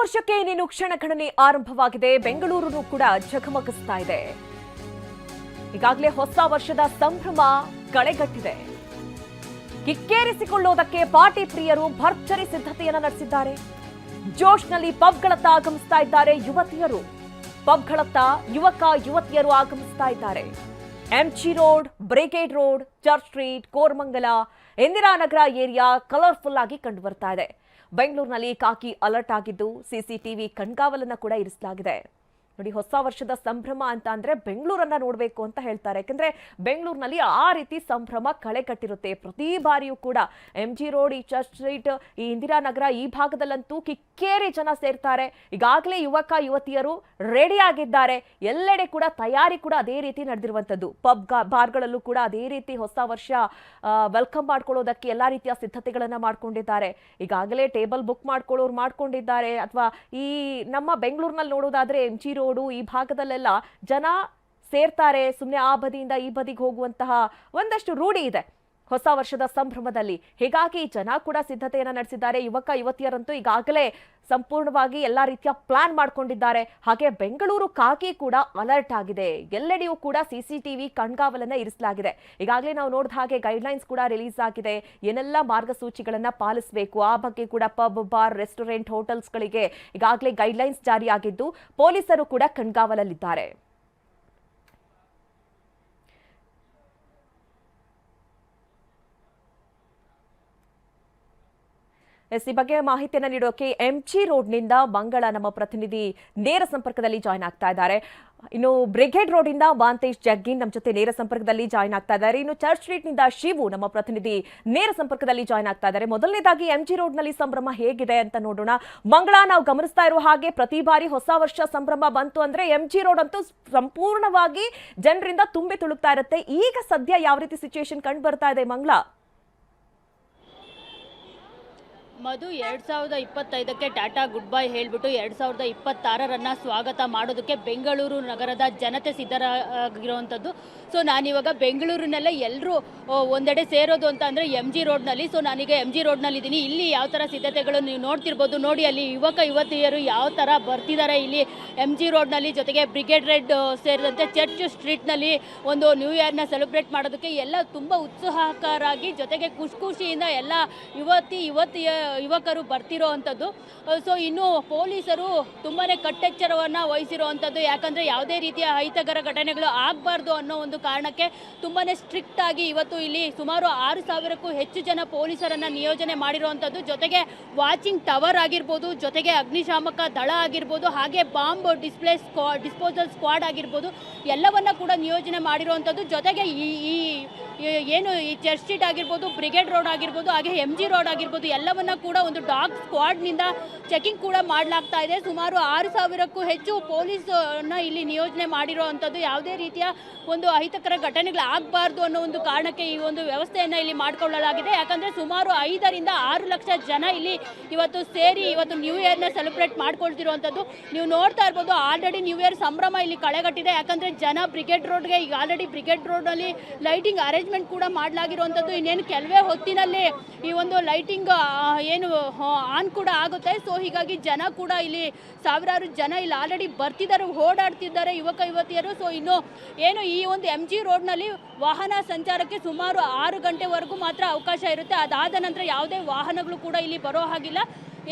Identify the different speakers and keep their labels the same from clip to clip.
Speaker 1: ವರ್ಷಕ್ಕೆ ಇನ್ನೇನು ಕ್ಷಣಗಣನೆ ಆರಂಭವಾಗಿದೆ. ಬೆಂಗಳೂರು ಕೂಡ ಝಗಮಗಿಸ್ತಾ ಇದೆ. ಈಗಾಗಲೇ ಹೊಸ ವರ್ಷದ ಸಂಭ್ರಮ ಕಳೆಗಟ್ಟಿದೆ. ಕಿಕ್ಕೇರಿಸಿಕೊಳ್ಳುವುದಕ್ಕೆ ಪಾರ್ಟಿ ಪ್ರಿಯರು ಭರ್ಜರಿ ಸಿದ್ಧತೆಯನ್ನ ನಡೆಸಿದ್ದಾರೆ. ಜೋಶ್ನಲ್ಲಿ ಪಬ್ಗಳತ್ತ ಆಗಮಿಸ್ತಾ ಇದ್ದಾರೆ ಯುವತಿಯರು. ಪಬ್ಗಳತ್ತ ಯುವಕ ಯುವತಿಯರು ಆಗಮಿಸ್ತಾ ಇದ್ದಾರೆ. MG road, brigade road, church street, Koramangala, Indiranagar area colourful ಆಗಿ ಕಂಡು ಬರ್ತಾ ಇದೆ. ಬೆಂಗಳೂರಿನಲ್ಲಿ ಕಾಕಿ ಅಲರ್ಟ್ ಆಗಿದ್ದು ಸಿಸಿಟಿವಿ ಕಣ್ಗಾವಲನ್ನ ಕೂಡ ಇರಿಸಲಾಗಿದೆ. ನೋಡಿ, ಹೊಸ ವರ್ಷದ ಸಂಭ್ರಮ ಅಂತ ಅಂದ್ರೆ ಬೆಂಗಳೂರನ್ನ ನೋಡಬೇಕು ಅಂತ ಹೇಳ್ತಾರೆ. ಯಾಕಂದ್ರೆ ಬೆಂಗಳೂರಿನಲ್ಲಿ ಆ ರೀತಿ ಸಂಭ್ರಮ ಕಳೆಗಟ್ಟಿರುತ್ತೆ. ಪ್ರತಿ ಬಾರಿಯೂ ಕೂಡ ಎಂಜಿ ರೋಡ್, ಈ ಚರ್ಚ್ ಸ್ಟ್ರೀಟ್, ಈ ಇಂದಿರಾನಗರ ಈ ಭಾಗದಲ್ಲಂತೂ ಕಿಕ್ಕೇರಿ ಜನ ಸೇರ್ತಾರೆ. ಈಗಾಗಲೇ ಯುವಕ ಯುವತಿಯರು ರೆಡಿ ಆಗಿದ್ದಾರೆ. ಎಲ್ಲೆಡೆ ಕೂಡ ತಯಾರಿ ಕೂಡ ಅದೇ ರೀತಿ ನಡೆದಿರುವಂತದ್ದು. ಪಬ್ ಬಾರ್ಗಳಲ್ಲೂ ಕೂಡ ಅದೇ ರೀತಿ ಹೊಸ ವರ್ಷ ವೆಲ್ಕಮ್ ಮಾಡ್ಕೊಳ್ಳೋದಕ್ಕೆ ಎಲ್ಲಾ ರೀತಿಯ ಸಿದ್ಧತೆಗಳನ್ನ ಮಾಡ್ಕೊಂಡಿದ್ದಾರೆ. ಈಗಾಗಲೇ ಟೇಬಲ್ ಬುಕ್ ಮಾಡ್ಕೊಳ್ಳೋರು ಮಾಡ್ಕೊಂಡಿದ್ದಾರೆ. ಅಥವಾ ಈ ನಮ್ಮ ಬೆಂಗಳೂರಿನಲ್ಲಿ ನೋಡೋದಾದ್ರೆ ಎಂಜಿ ರೋಡು ಈ ಭಾಗದಲ್ಲೆಲ್ಲ ಜನ ಸೇರ್ತಾರೆ. ಸುಮ್ಮನೆ ಆ ಬದಿಯಿಂದ ಈ ಬದಿಗೆ ಹೋಗುವಂತಹ ಒಂದಷ್ಟು ರೂಢಿ ಇದೆ ಹೊಸ ವರ್ಷದ ಸಂಭ್ರಮದಲ್ಲಿ. ಹೀಗಾಗಿ ಜನ ಕೂಡ ಸಿದ್ಧತೆಯನ್ನ ನಡೆಸಿದ್ದಾರೆ. ಯುವಕ ಯುವತಿಯರಂತೂ ಈಗಾಗಲೇ ಸಂಪೂರ್ಣವಾಗಿ ಎಲ್ಲಾ ರೀತಿಯ ಪ್ಲಾನ್ ಮಾಡ್ಕೊಂಡಿದ್ದಾರೆ. ಹಾಗೆ ಬೆಂಗಳೂರು ಕಾಕಿ ಕೂಡ ಅಲರ್ಟ್ ಆಗಿದೆ. ಎಲ್ಲೆಡೆಯೂ ಕೂಡ ಸಿಸಿಟಿವಿ ಕಣ್ಗಾವಲನ್ನ ಇರಿಸಲಾಗಿದೆ. ಈಗಾಗಲೇ ನಾವು ನೋಡಿದ ಹಾಗೆ ಗೈಡ್ಲೈನ್ಸ್ ಕೂಡ ರಿಲೀಸ್ ಆಗಿದೆ. ಏನೆಲ್ಲ ಮಾರ್ಗಸೂಚಿಗಳನ್ನ ಪಾಲಿಸಬೇಕು ಆ ಬಗ್ಗೆ ಕೂಡ ಪಬ್, ಬಾರ್, ರೆಸ್ಟೋರೆಂಟ್, ಹೋಟೆಲ್ಸ್ಗಳಿಗೆ ಈಗಾಗಲೇ ಗೈಡ್ಲೈನ್ಸ್ ಜಾರಿಯಾಗಿದ್ದು ಪೊಲೀಸರು ಕೂಡ ಕಣ್ಗಾವಲಲ್ಲಿದ್ದಾರೆ. ಈ ಬಗ್ಗೆ ಮಾಹಿತಿಯನ್ನು ನೀಡೋಕೆ ಎಂಜಿ ರೋಡ್ನಿಂದ ಮಂಗಳ ನಮ್ಮ ಪ್ರತಿನಿಧಿ ನೇರ ಸಂಪರ್ಕದಲ್ಲಿ ಜಾಯ್ನ್ ಆಗ್ತಾ ಇದ್ದಾರೆ. ಇನ್ನು ಬ್ರಿಗೇಡ್ ರೋಡ್ ಇಂದ ಮಾಂತೇಶ್ ಜಗ್ಗಿನ್ ನಮ್ಮ ಜೊತೆ ನೇರ ಸಂಪರ್ಕದಲ್ಲಿ ಜಾಯ್ನ್ ಆಗ್ತಾ ಇದ್ದಾರೆ. ಇನ್ನು ಚರ್ಚ್ ಸ್ಟ್ರೀಟ್ ನಿಂದ ಶಿವು ನಮ್ಮ ಪ್ರತಿನಿಧಿ ನೇರ ಸಂಪರ್ಕದಲ್ಲಿ ಜಾಯ್ನ್ ಆಗ್ತಾ ಇದ್ದಾರೆ. ಮೊದಲನೇದಾಗಿ ಎಂಜಿ ರೋಡ್ ನಲ್ಲಿ ಸಂಭ್ರಮ ಹೇಗಿದೆ ಅಂತ ನೋಡೋಣ. ಮಂಗಳ, ನಾವು ಗಮನಿಸ್ತಾ ಇರುವ ಹಾಗೆ ಪ್ರತಿ ಬಾರಿ ಹೊಸ ವರ್ಷ ಸಂಭ್ರಮ ಬಂತು ಅಂದ್ರೆ ಎಂಜಿ ರೋಡ್ ಅಂತೂ ಸಂಪೂರ್ಣವಾಗಿ ಜನರಿಂದ ತುಂಬಿ ತುಳುಕ್ತಾ ಇರುತ್ತೆ. ಈಗ ಸದ್ಯ ಯಾವ ರೀತಿ ಸಿಚುಯೇಷನ್ ಕಂಡು ಬರ್ತಾ ಇದೆ ಮಂಗಳ?
Speaker 2: ಮಧು, 2025ಕ್ಕೆ ಟಾಟಾ ಗುಡ್ ಬೈ ಹೇಳ್ಬಿಟ್ಟು 2026ರನ್ನ ಸ್ವಾಗತ ಮಾಡೋದಕ್ಕೆ ಬೆಂಗಳೂರು ನಗರದ ಜನತೆ ಸಿದ್ಧರಾಗಿರುವಂಥದ್ದು. ಸೊ ನಾನಿವಾಗ ಬೆಂಗಳೂರಿನಲ್ಲೇ ಎಲ್ಲರೂ ಒಂದೆಡೆ ಸೇರೋದು ಅಂತ ಅಂದರೆ MG ರೋಡ್ನಲ್ಲಿ. ಸೊ ನಾನೀಗ MG ರೋಡ್ನಲ್ಲಿ ಇದ್ದೀನಿ. ಇಲ್ಲಿ ಯಾವ ಥರ ಸಿದ್ಧತೆಗಳು ನೀವು ನೋಡ್ತಿರ್ಬೋದು. ನೋಡಿ, ಅಲ್ಲಿ ಯುವಕ ಯುವತಿಯರು ಯಾವ ಥರ ಬರ್ತಿದ್ದಾರೆ ಇಲ್ಲಿ MG ರೋಡ್ನಲ್ಲಿ. ಜೊತೆಗೆ ಬ್ರಿಗೇಡ್ ರೋಡ್ ಸೇರಿದಂತೆ ಚರ್ಚ್ ಸ್ಟ್ರೀಟ್ನಲ್ಲಿ ಒಂದು ನ್ಯೂ ಇಯರ್ನ ಸೆಲೆಬ್ರೇಟ್ ಮಾಡೋದಕ್ಕೆ ಎಲ್ಲ ತುಂಬ ಉತ್ಸಾಹಕರಾಗಿ, ಜೊತೆಗೆ ಖುಷಿಯಿಂದ ಎಲ್ಲ ಯುವಕರು ಬರ್ತಿರೋ ಅಂಥದ್ದು. ಸೊ ಇನ್ನು ಪೊಲೀಸರು ತುಂಬಾ ಕಟ್ಟೆಚ್ಚರವನ್ನು ವಹಿಸಿರೋ ಅಂಥದ್ದು. ಯಾಕಂದರೆ ಯಾವುದೇ ರೀತಿಯ ಅಹಿತಕರ ಘಟನೆಗಳು ಆಗಬಾರ್ದು ಅನ್ನೋ ಒಂದು ಕಾರಣಕ್ಕೆ ತುಂಬಾ ಸ್ಟ್ರಿಕ್ಟ್ ಆಗಿ ಇವತ್ತು ಇಲ್ಲಿ ಸುಮಾರು 6,000ಕ್ಕೂ ಹೆಚ್ಚು ಜನ ಪೊಲೀಸರನ್ನು ನಿಯೋಜನೆ ಮಾಡಿರುವಂಥದ್ದು. ಜೊತೆಗೆ ವಾಚಿಂಗ್ ಟವರ್ ಆಗಿರ್ಬೋದು, ಜೊತೆಗೆ ಅಗ್ನಿಶಾಮಕ ದಳ ಆಗಿರ್ಬೋದು, ಹಾಗೆ ಬಾಂಬ್ ಡಿಸ್ಪೋಸಲ್ ಸ್ಕ್ವಾಡ್ ಆಗಿರ್ಬೋದು, ಎಲ್ಲವನ್ನ ಕೂಡ ನಿಯೋಜನೆ ಮಾಡಿರುವಂಥದ್ದು. ಜೊತೆಗೆ ಏನು ಈ ಚರ್ಚ್ ಸ್ಟ್ರೀಟ್ ಆಗಿರ್ಬೋದು, ಬ್ರಿಗೇಡ್ ರೋಡ್ ಆಗಿರ್ಬೋದು, ಹಾಗೆ MG ರೋಡ್ ಆಗಿರ್ಬೋದು, ಎಲ್ಲವನ್ನ ಕೂಡ ಒಂದು ಡಾಗ್ ಸ್ಕ್ವಾಡ್ನಿಂದ ಚೆಕಿಂಗ್ ಕೂಡ ಮಾಡಲಾಗ್ತಾ ಇದೆ. ಸುಮಾರು 6,000ಕ್ಕೂ ಹೆಚ್ಚು ಪೊಲೀಸನ್ನ ಇಲ್ಲಿ ನಿಯೋಜನೆ ಮಾಡಿರೋ ಅಂಥದ್ದು. ಯಾವುದೇ ರೀತಿಯ ಒಂದು ಅಹಿತಕರ ಘಟನೆಗಳು ಆಗಬಾರ್ದು ಅನ್ನೋ ಒಂದು ಕಾರಣಕ್ಕೆ ಈ ಒಂದು ವ್ಯವಸ್ಥೆಯನ್ನು ಇಲ್ಲಿ ಮಾಡಿಕೊಳ್ಳಲಾಗಿದೆ. ಯಾಕಂದರೆ ಸುಮಾರು 5ರಿಂದ 6 ಲಕ್ಷ ಜನ ಇಲ್ಲಿ ಇವತ್ತು ಸೇರಿ ಇವತ್ತು ನ್ಯೂ ಇಯರ್ನ ಸೆಲೆಬ್ರೇಟ್ ಮಾಡ್ಕೊಳ್ತಿರುವಂಥದ್ದು. ನೀವು ನೋಡ್ತಾ ಇರ್ಬೋದು, ಆಲ್ರೆಡಿ ನ್ಯೂ ಇಯರ್ ಸಂಭ್ರಮ ಇಲ್ಲಿ ಕಳೆಗಟ್ಟಿದೆ. ಯಾಕಂದರೆ ಜನ ಬ್ರಿಗೇಡ್ ರೋಡ್ಗೆ ಈಗ ಆಲ್ರೆಡಿ ಬ್ರಿಗೇಡ್ ರೋಡ್ನಲ್ಲಿ ಲೈಟಿಂಗ್ ಅರೇಂಜ್ಮೆಂಟ್ ಕೂಡ ಮಾಡಲಾಗಿರುವಂಥದ್ದು. ಇನ್ನೇನು ಕೆಲವೇ ಹೊತ್ತಿನಲ್ಲಿ ಈ ಒಂದು ಲೈಟಿಂಗ್ ಏನು ಆನ್ ಕೂಡ ಆಗುತ್ತೆ. ಸೊ ಹೀಗಾಗಿ ಜನ ಕೂಡ ಇಲ್ಲಿ ಸಾವಿರಾರು ಜನ ಇಲ್ಲಿ ಆಲ್ರೆಡಿ ಬರ್ತಿದ್ದಾರೆ, ಓಡಾಡ್ತಿದ್ದಾರೆ ಯುವಕ ಯುವತಿಯರು. ಸೊ ಇನ್ನು ಏನು ಈ ಒಂದು MG ರೋಡ್ನಲ್ಲಿ ವಾಹನ ಸಂಚಾರಕ್ಕೆ ಸುಮಾರು 6 ಗಂಟೆವರೆಗೂ ಮಾತ್ರ ಅವಕಾಶ ಇರುತ್ತೆ. ಅದಾದ ನಂತರ ಯಾವುದೇ ವಾಹನಗಳು ಕೂಡ ಇಲ್ಲಿ ಬರೋ ಹಾಗಿಲ್ಲ.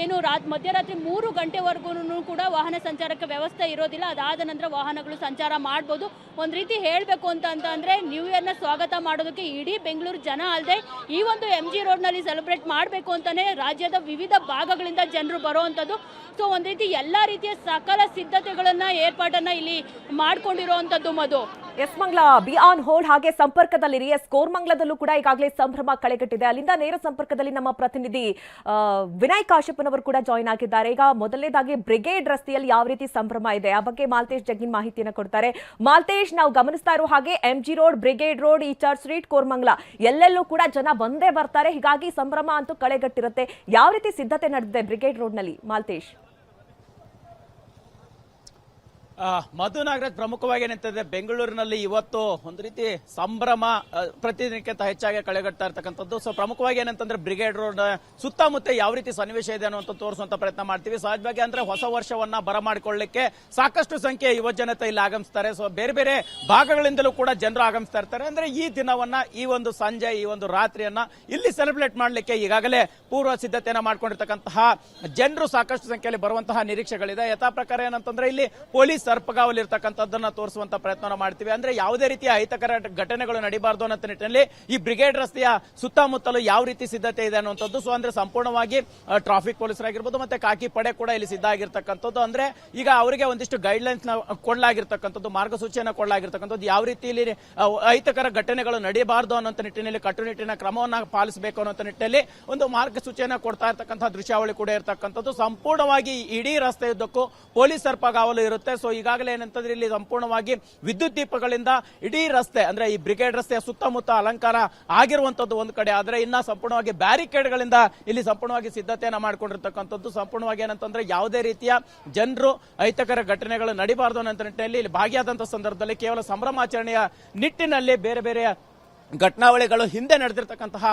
Speaker 2: ಏನು ಮಧ್ಯರಾತ್ರಿ 3 ಗಂಟೆವರೆಗೂ ಕೂಡ ವಾಹನ ಸಂಚಾರಕ್ಕೆ ವ್ಯವಸ್ಥೆ ಇರೋದಿಲ್ಲ. ಅದಾದ ನಂತರ ವಾಹನಗಳು ಸಂಚಾರ ಮಾಡ್ಬೋದು. ಒಂದು ರೀತಿ ಹೇಳಬೇಕು ಅಂದರೆ ನ್ಯೂ ಇಯರ್ನ ಸ್ವಾಗತ ಮಾಡೋದಕ್ಕೆ ಇಡೀ ಬೆಂಗಳೂರು ಜನ ಅಲ್ಲದೆ ಈ ಒಂದು MG ರೋಡ್ನಲ್ಲಿ ಸೆಲೆಬ್ರೇಟ್ ಮಾಡಬೇಕು ಅಂತಲೇ ರಾಜ್ಯದ ವಿವಿಧ ಭಾಗಗಳಿಂದ ಜನರು ಬರೋವಂಥದ್ದು. ಸೊ ಒಂದು ರೀತಿ ಎಲ್ಲ ರೀತಿಯ ಸಕಲ ಸಿದ್ಧತೆಗಳನ್ನು ಏರ್ಪಾಟನ್ನು ಇಲ್ಲಿ ಮಾಡ್ಕೊಂಡಿರೋವಂಥದ್ದು. ಮಧು,
Speaker 1: S Mongla, B on hold. ಹಾಗೆ ಸಂಪರ್ಕದಲ್ಲಿರಿ. ಎಸ್, ಕೋರಮಂಗಲದಲ್ಲೂ ಕೂಡ ಈಗಾಗಲೇ ಸಂಭ್ರಮ ಕಳೆಗಟ್ಟಿದೆ. ಅಲ್ಲಿಂದ ನೇರ ಸಂಪರ್ಕದಲ್ಲಿ ನಮ್ಮ ಪ್ರತಿನಿಧಿ ವಿನಯ್ ಕಾಶ್ಯಪ್ಪನವರು ಕೂಡ ಜಾಯಿನ್ ಆಗಿದ್ದಾರೆ. ಈಗ ಮೊದಲನೇದಾಗಿ ಬ್ರಿಗೇಡ್ ರಸ್ತೆಯಲ್ಲಿ ಯಾವ ರೀತಿ ಸಂಭ್ರಮ ಇದೆ ಆ ಬಗ್ಗೆ ಮಾಲ್ತೇಶ್ ಜಗ್ಗಿನ್ ಮಾಹಿತಿಯನ್ನು ಕೊಡ್ತಾರೆ. ಮಾಲ್ತೇಶ್, ನಾವು ಗಮನಿಸ್ತಾ ಇರೋ ಹಾಗೆ MG ರೋಡ್, ಬ್ರಿಗೇಡ್ ರೋಡ್, ಈ ಚರ್ಚ್ ಸ್ಟ್ರೀಟ್, ಕೋರಮಂಗಲ ಎಲ್ಲೆಲ್ಲೂ ಕೂಡ ಜನ ಬಂದೇ ಬರ್ತಾರೆ. ಹೀಗಾಗಿ ಸಂಭ್ರಮ ಅಂತೂ ಕಳೆಗಟ್ಟಿರುತ್ತೆ. ಯಾವ ರೀತಿ ಸಿದ್ಧತೆ ನಡೆದಿದೆ ಬ್ರಿಗೇಡ್ ರೋಡ್ನಲ್ಲಿ ಮಾಲ್ತೇಶ್?
Speaker 3: ಮಧು ನಾಗರಾಜ್ ಪ್ರಮುಖವಾಗಿ ಏನಂತಂದ್ರೆ ಬೆಂಗಳೂರಿನಲ್ಲಿ ಇವತ್ತು ಒಂದು ರೀತಿ ಸಂಭ್ರಮ ಪ್ರತಿದಿನಕ್ಕಿಂತ ಹೆಚ್ಚಾಗಿ ಕಳೆಗಟ್ತಾ ಇರ್ತಕ್ಕಂಥದ್ದು. ಸೊ ಪ್ರಮುಖವಾಗಿ ಏನಂತಂದ್ರೆ ಬ್ರಿಗೇಡ್ ರೋಡ್ ಸುತ್ತಮುತ್ತ ಯಾವ ರೀತಿ ಸನ್ನಿವೇಶ ಇದೆ ಅನ್ನುವಂಥ ತೋರಿಸುವಂತ ಪ್ರಯತ್ನ ಮಾಡ್ತೀವಿ. ಸಹಜವಾಗಿ ಅಂದ್ರೆ ಹೊಸ ವರ್ಷವನ್ನ ಬರಮಾಡಿಕೊಳ್ಳಲಿಕ್ಕೆ ಸಾಕಷ್ಟು ಸಂಖ್ಯೆಯ ಯುವ ಜನತೆ ಇಲ್ಲಿ ಆಗಮಿಸ್ತಾರೆ. ಸೊ ಬೇರೆ ಬೇರೆ ಭಾಗಗಳಿಂದಲೂ ಕೂಡ ಜನರು ಆಗಮಿಸ್ತಾ ಇರ್ತಾರೆ. ಅಂದ್ರೆ ಈ ದಿನವನ್ನ, ಈ ಒಂದು ಸಂಜೆ, ಈ ಒಂದು ರಾತ್ರಿಯನ್ನ ಇಲ್ಲಿ ಸೆಲೆಬ್ರೇಟ್ ಮಾಡಲಿಕ್ಕೆ ಈಗಾಗಲೇ ಪೂರ್ವ ಸಿದ್ಧತೆಯನ್ನ ಮಾಡ್ಕೊಂಡಿರ್ತಕ್ಕಂತಹ ಜನರು ಸಾಕಷ್ಟು ಸಂಖ್ಯೆಯಲ್ಲಿ ಬರುವಂತಹ ನಿರೀಕ್ಷೆಗಳಿದೆ. ಯಥಾ ಪ್ರಕಾರ ಏನಂತಂದ್ರೆ ಇಲ್ಲಿ ಪೊಲೀಸ್ ಸರ್ಪಗಾವಲಿರ್ತಕ್ಕಂಥದ್ದನ್ನ ತೋರಿಸುವಂತ ಪ್ರಯತ್ನ ಮಾಡ್ತೀವಿ. ಅಂದ್ರೆ ಯಾವುದೇ ರೀತಿಯ ಅಹಿತಕರ ಘಟನೆಗಳು ನಡೀಬಾರ್ದು ಅನ್ನೋ ನಿಟ್ಟಿನಲ್ಲಿ ಈ ಬ್ರಿಗೇಡ್ ರಸ್ತೆಯ ಸುತ್ತಮುತ್ತಲು ಯಾವ ರೀತಿ ಸಿದ್ಧತೆ ಇದೆ ಅನ್ನುವಂಥದ್ದು. ಸೊ ಅಂದ್ರೆ ಸಂಪೂರ್ಣವಾಗಿ ಟ್ರಾಫಿಕ್ ಪೊಲೀಸರಾಗಿರ್ಬೋದು ಮತ್ತೆ ಕಾಕಿ ಪಡೆ ಕೂಡ ಇಲ್ಲಿ ಸಿದ್ಧ ಆಗಿರ್ತಕ್ಕಂಥದ್ದು. ಅಂದ್ರೆ ಈಗ ಅವರಿಗೆ ಒಂದಿಷ್ಟು ಗೈಡ್ ಲೈನ್ಸ್ ಕೊಡಲಾಗಿರ್ತಕ್ಕಂಥದ್ದು, ಮಾರ್ಗಸೂಚಿಯನ್ನು ಕೊಡಲಾಗಿರ್ತಕ್ಕಂಥದ್ದು, ಯಾವ ರೀತಿ ಇಲ್ಲಿ ಅಹಿತಕರ ಘಟನೆಗಳು ನಡೀಬಾರ್ದು ಅನ್ನೋ ನಿಟ್ಟಿನಲ್ಲಿ ಕಟ್ಟುನಿಟ್ಟಿನ ಕ್ರಮವನ್ನು ಪಾಲಿಸಬೇಕು ಅನ್ನೋ ನಿಟ್ಟಿನಲ್ಲಿ ಒಂದು ಮಾರ್ಗಸೂಚಿಯನ್ನು ಕೊಡ್ತಾ ಇರ್ತಕ್ಕಂತಹ ದೃಶ್ಯಾವಳಿ ಕೂಡ ಇರತಕ್ಕಂಥದ್ದು. ಸಂಪೂರ್ಣವಾಗಿ ಇಡೀ ರಸ್ತೆಯುದ್ದಕ್ಕೂ ಪೊಲೀಸ್ ಸರ್ಪಗಾವಲು ಇರುತ್ತೆ. ಸೊ ಈಗಾಗಲೇ ಏನಂತಂದ್ರೆ ಇಲ್ಲಿ ಸಂಪೂರ್ಣವಾಗಿ ವಿದ್ಯುತ್ ದೀಪಗಳಿಂದ ಇಡೀ ರಸ್ತೆ ಅಂದ್ರೆ ಈ ಬ್ರಿಗೇಡ್ ರಸ್ತೆಯ ಸುತ್ತಮುತ್ತ ಅಲಂಕಾರ ಆಗಿರುವಂತದ್ದು ಒಂದು ಕಡೆ ಆದ್ರೆ, ಇನ್ನ ಸಂಪೂರ್ಣವಾಗಿ ಬ್ಯಾರಿಕೇಡ್ ಗಳಿಂದ ಇಲ್ಲಿ ಸಂಪೂರ್ಣವಾಗಿ ಸಿದ್ಧತೆಯನ್ನ ಮಾಡ್ಕೊಂಡಿರ್ತಕ್ಕಂಥದ್ದು. ಸಂಪೂರ್ಣವಾಗಿ ಏನಂತಂದ್ರೆ ಯಾವುದೇ ರೀತಿಯ ಜನರು ಅಹಿತಕರ ಘಟನೆಗಳು ನಡೀಬಾರದು ಅನ್ನೋ ನಿಟ್ಟಿನಲ್ಲಿ ಇಲ್ಲಿ ಭಾಗಿಯಾದಂತಹ ಸಂದರ್ಭದಲ್ಲಿ ಕೇವಲ ಸಂಭ್ರಮಾಚರಣೆಯ ನಿಟ್ಟಿನಲ್ಲಿ ಬೇರೆ ಬೇರೆ ಘಟನಾವಳಿಗಳು ಹಿಂದೆ ನಡೆದಿರ್ತಕ್ಕಂತಹ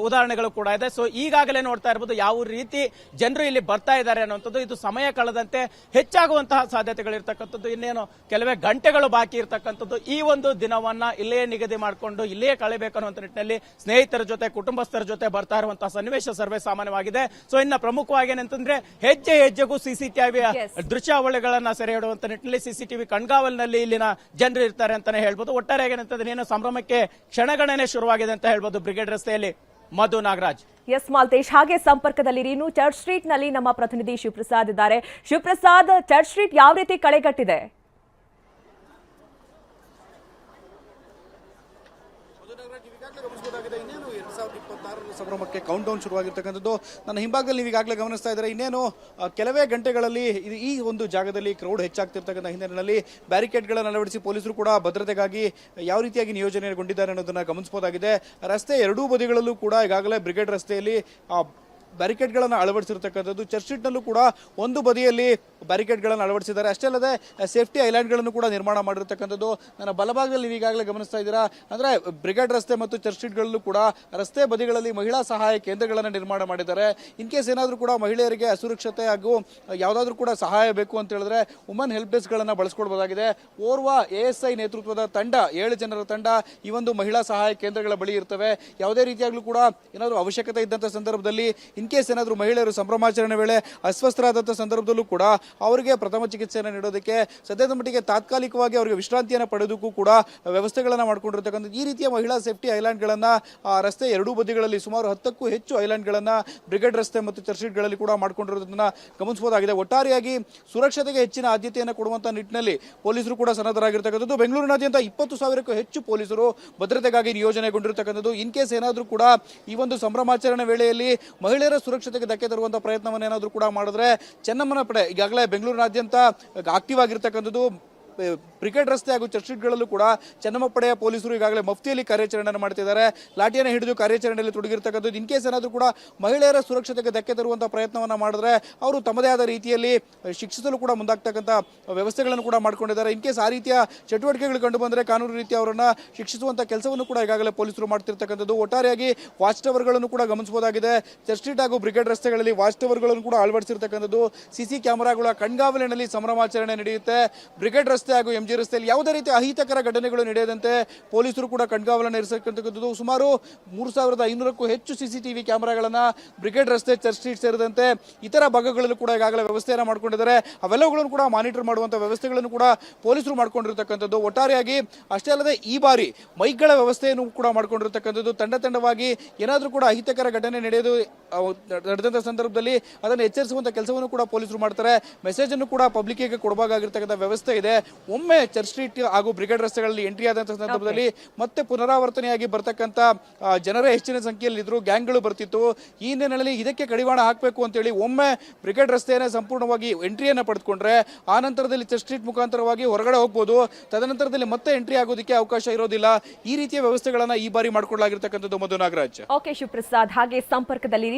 Speaker 3: ಉದಾಹರಣೆಗಳು ಕೂಡ ಇದೆ. ಸೊ ಈಗಾಗಲೇ ನೋಡ್ತಾ ಇರಬಹುದು ಯಾವ ರೀತಿ ಜನರು ಇಲ್ಲಿ ಬರ್ತಾ ಇದ್ದಾರೆ ಅನ್ನುವಂಥದ್ದು. ಇದು ಸಮಯ ಕಳೆದಂತೆ ಹೆಚ್ಚಾಗುವಂತಹ ಸಾಧ್ಯತೆಗಳಿರ್ತಕ್ಕಂಥದ್ದು. ಇನ್ನೇನು ಕೆಲವೇ ಗಂಟೆಗಳು ಬಾಕಿ ಇರತಕ್ಕಂಥದ್ದು. ಈ ಒಂದು ದಿನವನ್ನ ಇಲ್ಲೇ ನಿಗದಿ ಮಾಡಿಕೊಂಡು ಇಲ್ಲೇ ಕಳೆಬೇಕು ಅನ್ನುವಂಥ ನಿಟ್ಟಿನಲ್ಲಿ ಸ್ನೇಹಿತರ ಜೊತೆ, ಕುಟುಂಬಸ್ಥರ ಜೊತೆ ಬರ್ತಾ ಇರುವಂತಹ ಸನ್ನಿವೇಶ ಸರ್ವೇ ಸಾಮಾನ್ಯವಾಗಿದೆ. ಸೊ ಇನ್ನ ಪ್ರಮುಖವಾಗಿ ಏನಂತಂದ್ರೆ ಹೆಜ್ಜೆ ಹೆಜ್ಜೆಗೂ ಸಿಸಿಟಿವಿ ದೃಶ್ಯಾವಳಿಗಳನ್ನ ಸೆರೆ ಹಿಡುವಂತ ನಿಟ್ಟಿನಲ್ಲಿ ಸಿಸಿಟಿವಿ ಕಣ್ಗಾವಲಿನಲ್ಲಿ ಇಲ್ಲಿನ ಜನರು ಇರ್ತಾರೆ ಅಂತಾನೆ ಹೇಳ್ಬೋದು. ಒಟ್ಟಾರೆ ಏನಂತಂದ್ರೆ ಏನು ಸಂಭ್ರಮ ಕ್ಷಣಗಣನೆ ಶುರುವಾಗಿದೆ ಅಂತ ಹೇಳ್ಬೋದು ಬ್ರಿಗೇಡ್ ರಸ್ತೆಯಲ್ಲಿ. ಮಧು ನಾಗರಾಜ್.
Speaker 1: ಎಸ್ ಮಾಲ್ತೇಶ್, ಹಾಗೆ ಸಂಪರ್ಕದಲ್ಲಿ ಇನ್ನು ಚರ್ಚ್ ಸ್ಟ್ರೀಟ್ ನಲ್ಲಿ ನಮ್ಮ ಪ್ರತಿನಿಧಿ ಶಿವಪ್ರಸಾದ್ ಇದ್ದಾರೆ. ಶಿವಪ್ರಸಾದ್, ಚರ್ಚ್ ಸ್ಟ್ರೀಟ್ ಯಾವ ರೀತಿ ಕಳೆಗಟ್ಟಿದೆ?
Speaker 4: ಇನ್ನೇನು 2026 ಸಂಭ್ರಮಕ್ಕೆ ಕೌಂಟ್ ಡೌನ್ ಶುರುವಾಗಿರ್ತಕ್ಕಂಥದ್ದು ನನ್ನ ಹಿಂಭಾಗದಲ್ಲಿ ನೀವು ಈಗಾಗಲೇ ಗಮನಿಸ್ತಾ ಇದ್ದಾರೆ. ಇನ್ನೇನು ಕೆಲವೇ ಗಂಟೆಗಳಲ್ಲಿ ಈ ಒಂದು ಜಾಗದಲ್ಲಿ ಕ್ರೌಡ್ ಹೆಚ್ಚಾಗ್ತಿರ್ತಕ್ಕಂಥ ಹಿನ್ನೆಲೆಯಲ್ಲಿ ಬ್ಯಾರಿಕೇಡ್ಗಳನ್ನು ಅಳವಡಿಸಿ ಪೊಲೀಸರು ಕೂಡ ಭದ್ರತೆಗಾಗಿ ಯಾವ ರೀತಿಯಾಗಿ ನಿಯೋಜನೆಗೊಂಡಿದ್ದಾರೆ ಅನ್ನೋದನ್ನ ಗಮನಿಸಬಹುದಾಗಿದೆ. ರಸ್ತೆ ಎರಡೂ ಬದಿಗಳಲ್ಲೂ ಕೂಡ ಈಗಾಗಲೇ ಬ್ರಿಗೇಡ್ ರಸ್ತೆಯಲ್ಲಿ ಬ್ಯಾರಿಕೇಡ್ಗಳನ್ನು ಅಳವಡಿಸಿರ್ತಕ್ಕಂಥದ್ದು. ಚರ್ಚ್ ಸ್ಟ್ರೀಟ್ನಲ್ಲೂ ಕೂಡ ಒಂದು ಬದಿಯಲ್ಲಿ ಬ್ಯಾರಿಕೇಡ್ಗಳನ್ನು ಅಳವಡಿಸಿದ್ದಾರೆ. ಅಷ್ಟೇ ಅಲ್ಲದೆ ಸೇಫ್ಟಿ ಐಲ್ಯಾಂಡ್ಗಳನ್ನು ಕೂಡ ನಿರ್ಮಾಣ ಮಾಡಿರ್ತಕ್ಕಂಥದ್ದು. ನನ್ನ ಬಲಭಾಗದಲ್ಲಿ ನೀವು ಈಗಾಗಲೇ ಗಮನಿಸ್ತಾ ಇದ್ದೀರಾ. ಅಂದರೆ ಬ್ರಿಗೇಡ್ ರಸ್ತೆ ಮತ್ತು ಚರ್ಚ್ ಸ್ಟ್ರೀಟ್ಗಳಲ್ಲೂ ಕೂಡ ರಸ್ತೆ ಬದಿಗಳಲ್ಲಿ ಮಹಿಳಾ ಸಹಾಯ ಕೇಂದ್ರಗಳನ್ನು ನಿರ್ಮಾಣ ಮಾಡಿದ್ದಾರೆ. ಇನ್ ಕೇಸ್ ಏನಾದರೂ ಕೂಡ ಮಹಿಳೆಯರಿಗೆ ಅಸುರಕ್ಷತೆ ಹಾಗೂ ಯಾವುದಾದ್ರೂ ಕೂಡ ಸಹಾಯ ಬೇಕು ಅಂತ ಹೇಳಿದ್ರೆ ವುಮನ್ ಹೆಲ್ಪ್ ಡೆಸ್ಕ್ಗಳನ್ನು ಬಳಸ್ಕೊಳ್ಬೋದಾಗಿದೆ. ಓರ್ವ ASI ನೇತೃತ್ವದ ತಂಡ, 7 ಜನರ ತಂಡ ಈ ಒಂದು ಮಹಿಳಾ ಸಹಾಯ ಕೇಂದ್ರಗಳ ಬಳಿ ಇರ್ತವೆ. ಯಾವುದೇ ರೀತಿಯಾಗಲೂ ಕೂಡ ಏನಾದರೂ ಅವಶ್ಯಕತೆ ಇದ್ದಂಥ ಸಂದರ್ಭದಲ್ಲಿ ಇನ್ ಕೇಸ್ ಏನಾದರೂ ಮಹಿಳೆಯರು ಸಂಭ್ರಮಾಚರಣೆ ವೇಳೆ ಅಸ್ವಸ್ಥರಾದಂಥ ಸಂದರ್ಭದಲ್ಲೂ ಕೂಡ ಅವರಿಗೆ ಪ್ರಥಮ ಚಿಕಿತ್ಸೆಯನ್ನು ನೀಡೋದಕ್ಕೆ ಸದ್ಯದ ಮಟ್ಟಿಗೆ ತಾತ್ಕಾಲಿಕವಾಗಿ ಅವರಿಗೆ ವಿಶ್ರಾಂತಿಯನ್ನು ಪಡೆಯೋದಕ್ಕೂ ಕೂಡ ವ್ಯವಸ್ಥೆಗಳನ್ನು ಮಾಡಿಕೊಂಡಿರ್ತಕ್ಕಂಥದ್ದು. ಈ ರೀತಿಯ ಮಹಿಳಾ ಸೇಫ್ಟಿ ಐಲ್ಯಾಂಡ್ಗಳನ್ನು ರಸ್ತೆ ಎರಡೂ ಬದಿಗಳಲ್ಲಿ ಸುಮಾರು 10ಕ್ಕೂ ಹೆಚ್ಚು ಐಲ್ಯಾಂಡ್ಗಳನ್ನು ಬ್ರಿಗೇಡ್ ರಸ್ತೆ ಮತ್ತು ಚರ್ಚ್ ಸ್ಟ್ರೀಟ್ಗಳಲ್ಲಿ ಕೂಡ ಮಾಡಿಕೊಂಡಿರೋದನ್ನ ಗಮನಿಸಬಹುದಾಗಿದೆ. ಒಟ್ಟಾರೆಯಾಗಿ ಸುರಕ್ಷತೆಗೆ ಹೆಚ್ಚಿನ ಆದ್ಯತೆಯನ್ನು ಕೊಡುವಂಥ ನಿಟ್ಟಿನಲ್ಲಿ ಪೊಲೀಸರು ಕೂಡ ಸನ್ನದ್ಧರಾಗಿರ್ತಕ್ಕಂಥದ್ದು. ಬೆಂಗಳೂರಿನಾದ್ಯಂತ 20,000ಕ್ಕೂ ಹೆಚ್ಚು ಪೊಲೀಸರು ಭದ್ರತೆಗಾಗಿ ನಿಯೋಜನೆಗೊಂಡಿರ್ತಕ್ಕಂಥದ್ದು. ಇನ್ ಕೇಸ್ ಏನಾದರೂ ಕೂಡ ಈ ಒಂದು ಸಂಭ್ರಮಾಚರಣೆ ವೇಳೆಯಲ್ಲಿ ಮಹಿಳೆಯರ ಸುರಕ್ಷತೆಗೆ ಧಕ್ಕೆ ತರುವಂತಹ ಪ್ರಯತ್ನವನ್ನು ಏನಾದರೂ ಕೂಡ ಮಾಡಿದ್ರೆ ಚೆನ್ನಮ್ಮನ ಪಡೆ ಈಗಾಗಲೇ ಬೆಂಗಳೂರಿನಾದ್ಯಂತ ಆಕ್ಟಿವ್ ಆಗಿರ್ತಕ್ಕಂಥದ್ದು. ಬ್ರಿಗೇಡ್ ರಸ್ತೆ ಹಾಗೂ ಚರ್ಚ್ ಸ್ಟ್ರೀಟ್ಗಳಲ್ಲೂ ಕೂಡ ಚೆನ್ನಮ್ಮ ಪಡೆಯ ಪೊಲೀಸರು ಈಗಾಗಲೇ ಮಫ್ತಿಯಲ್ಲಿ ಕಾರ್ಯಾಚರಣೆಯನ್ನು ಮಾಡ್ತಿದ್ದಾರೆ. ಲಾಠಿಯನ್ನು ಹಿಡಿದು ಕಾರ್ಯಾಚರಣೆಯಲ್ಲಿ ತೊಡಗಿರ್ತಕ್ಕಂಥದ್ದು. ಇನ್ ಕೇಸ್ ಏನಾದರೂ ಕೂಡ ಮಹಿಳೆಯರ ಸುರಕ್ಷತೆಗೆ ಧಕ್ಕೆ ತರುವಂತಹ ಪ್ರಯತ್ನವನ್ನು ಮಾಡಿದ್ರೆ ಅವರು ತಮ್ಮದೇ ಆದ ರೀತಿಯಲ್ಲಿ ಶಿಕ್ಷಿಸಲು ಕೂಡ ಮುಂದಾಗ್ತಕ್ಕಂಥ ವ್ಯವಸ್ಥೆಗಳನ್ನು ಕೂಡ ಮಾಡ್ಕೊಂಡಿದ್ದಾರೆ. ಇನ್ ಕೇಸ್ ಆ ರೀತಿಯ ಚಟುವಟಿಕೆಗಳು ಕಂಡು ಬಂದರೆ ಕಾನೂನು ರೀತಿ ಅವರನ್ನು ಶಿಕ್ಷಿಸುವಂಥ ಕೆಲಸವನ್ನು ಕೂಡ ಈಗಾಗಲೇ ಪೊಲೀಸರು ಮಾಡ್ತಿರ್ತಕ್ಕಂಥದ್ದು. ಒಟ್ಟಾರೆಯಾಗಿ ವಾಚ್ ಟವರ್ಗಳನ್ನು ಕೂಡ ಗಮನಿಸಬಹುದಾಗಿದೆ. ಚರ್ಚ್ ಸ್ಟ್ರೀಟ್ ಹಾಗೂ ಬ್ರಿಗೇಡ್ ರಸ್ತೆಗಳಲ್ಲಿ ವಾಚ್ ಟವರ್ಗಳನ್ನು ಕೂಡ ಅಳವಡಿಸಿರ್ತಕ್ಕಂಥದ್ದು. ಸಿಸಿ ಕ್ಯಾಮೆರಾಗಳ ಕಣ್ಗಾವಲಿನಲ್ಲಿ ಸಂಭ್ರಮಾಚರಣೆ ನಡೆಯುತ್ತೆ. ಬ್ರಿಗೇಡ್ ರಸ್ತೆ ಹಾಗೂ MG ರಸ್ತೆಯಲ್ಲಿ ಯಾವುದೇ ರೀತಿಯ ಅಹಿತಕರ ಘಟನೆಗಳು ನಡೆಯದಂತೆ ಪೊಲೀಸರು ಕೂಡ ಕಣ್ಗಾವಲನ್ನು ಇರಿಸತಕ್ಕಂಥದ್ದು. ಸುಮಾರು 3,500ಕ್ಕೂ ಹೆಚ್ಚು CCTV ಕ್ಯಾಮೆರಾಗಳನ್ನು ಬ್ರಿಗೇಡ್ ರಸ್ತೆ, ಚರ್ಚ್ ಸ್ಟ್ರೀಟ್ ಸೇರಿದಂತೆ ಇತರ ಭಾಗಗಳಲ್ಲೂ ಕೂಡ ಈಗಾಗಲೇ ವ್ಯವಸ್ಥೆಯನ್ನು ಮಾಡ್ಕೊಂಡಿದ್ದಾರೆ. ಅವೆಲ್ಲವುಗಳನ್ನು ಕೂಡ ಮಾನಿಟರ್ ಮಾಡುವಂಥ ವ್ಯವಸ್ಥೆಗಳನ್ನು ಕೂಡ ಪೊಲೀಸರು ಮಾಡ್ಕೊಂಡಿರ್ತಕ್ಕಂಥದ್ದು. ಒಟ್ಟಾರೆಯಾಗಿ ಅಷ್ಟೇ ಅಲ್ಲದೆ ಈ ಬಾರಿ ಮೈಕ್ಗಳ ವ್ಯವಸ್ಥೆಯನ್ನು ಕೂಡ ಮಾಡ್ಕೊಂಡಿರ್ತಕ್ಕಂಥದ್ದು. ತಂಡವಾಗಿ ಏನಾದರೂ ಕೂಡ ಅಹಿತಕರ ಘಟನೆ ನಡೆದಂಥ ಸಂದರ್ಭದಲ್ಲಿ ಅದನ್ನು ಎಚ್ಚರಿಸುವಂಥ ಕೆಲಸವನ್ನು ಕೂಡ ಪೊಲೀಸರು ಮಾಡ್ತಾರೆ. ಮೆಸೇಜ್ ಅನ್ನು ಕೂಡ ಪಬ್ಲಿಕ್ಗೆ ಕೊಡಬೇಕಾಗಿರ್ತಕ್ಕಂಥ ವ್ಯವಸ್ಥೆ ಇದೆ. ಒಮ್ಮೆ ಚರ್ಚ್ ಸ್ಟ್ರೀಟ್ ಹಾಗೂ ಬ್ರಿಗೇಡ್ ರಸ್ತೆಗಳಲ್ಲಿ ಎಂಟ್ರಿ ಆದಂತಹ ಸಂದರ್ಭದಲ್ಲಿ ಮತ್ತೆ ಪುನರಾವರ್ತನೆಯಾಗಿ ಬರ್ತಕ್ಕಂಥ ಜನರೇ ಹೆಚ್ಚಿನ ಸಂಖ್ಯೆಯಲ್ಲಿ ಇದ್ರು, ಗ್ಯಾಂಗ್ಗಳು ಬರ್ತಿತ್ತು. ಈ ಹಿನ್ನೆಲೆಯಲ್ಲಿ ಇದಕ್ಕೆ ಕಡಿವಾಣ ಹಾಕಬೇಕು ಅಂತೇಳಿ ಒಮ್ಮೆ ಬ್ರಿಗೇಡ್ ರಸ್ತೆಯನ್ನು ಸಂಪೂರ್ಣವಾಗಿ ಎಂಟ್ರಿಯನ್ನು ಪಡೆದುಕೊಂಡ್ರೆ ಆ ನಂತರದಲ್ಲಿ ಚರ್ಚ್ ಸ್ಟ್ರೀಟ್ ಮುಖಾಂತರವಾಗಿ ಹೊರಗಡೆ ಹೋಗ್ಬೋದು. ತದನಂತರದಲ್ಲಿ ಮತ್ತೆ ಎಂಟ್ರಿ ಆಗೋದಕ್ಕೆ ಅವಕಾಶ ಇರೋದಿಲ್ಲ. ಈ ರೀತಿಯ ವ್ಯವಸ್ಥೆಗಳನ್ನ ಈ ಬಾರಿ ಮಾಡಿಕೊಳ್ಳಲಾಗಿರ್ತಕ್ಕಂಥದ್ದು. ಮಧು ನಾಗರಾಜ್.
Speaker 1: ಓಕೆ ಶಿವಪ್ರಸಾದ್, ಹಾಗೆ ಸಂಪರ್ಕದಲ್ಲಿ